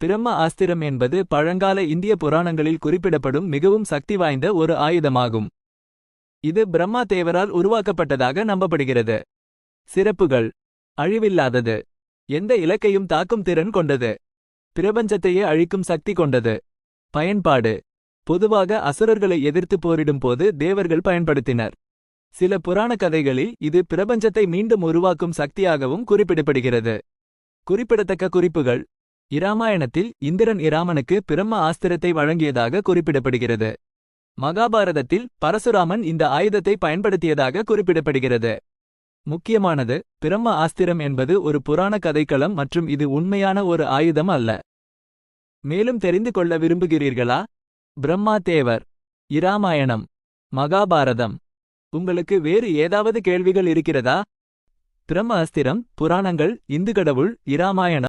பிரம்ம ஆஸ்திரம் என்பது பழங்கால இந்திய புராணங்களில் குறிப்பிடப்படும் மிகவும் சக்தி வாய்ந்த ஒரு ஆயுதமாகும். இது பிரம்மா தேவரால் உருவாக்கப்பட்டதாக நம்பப்படுகிறது. சிறப்புகள்: அழிவில்லாதது, எந்த இலக்கையும் தாக்கும் திறன் கொண்டது, பிரபஞ்சத்தையே அழிக்கும் சக்தி கொண்டது. பயன்பாடு: பொதுவாக அசுரர்களை எதிர்த்து போரிடும் போது தேவர்கள் பயன்படுத்தினர். சில புராண கதைகளில் இது பிரபஞ்சத்தை மீண்டும் உருவாக்கும் சக்தியாகவும் குறிப்பிடப்படுகிறது. குறிப்பிடத்தக்க குறிப்புகள்: இராமாயணத்தில் இந்திரன் இராமனுக்கு பிரம்ம ஆஸ்திரத்தை வழங்கியதாக குறிப்பிடப்படுகிறது. மகாபாரதத்தில் பரசுராமன் இந்த ஆயுதத்தை பயன்படுத்தியதாக குறிப்பிடப்படுகிறது. முக்கியமானது: பிரம்ம ஆஸ்திரம் என்பது ஒரு புராண கதைக்களம் மற்றும் இது உண்மையான ஒரு ஆயுதம் அல்ல. மேலும் தெரிந்து கொள்ள விரும்புகிறீர்களா? பிரம்மா தேவர், இராமாயணம், மகாபாரதம். உங்களுக்கு வேறு ஏதாவது கேள்விகள் இருக்கிறதா? பிரம்ம அஸ்திரம், புராணங்கள், இந்து கடவுள், இராமாயணம்.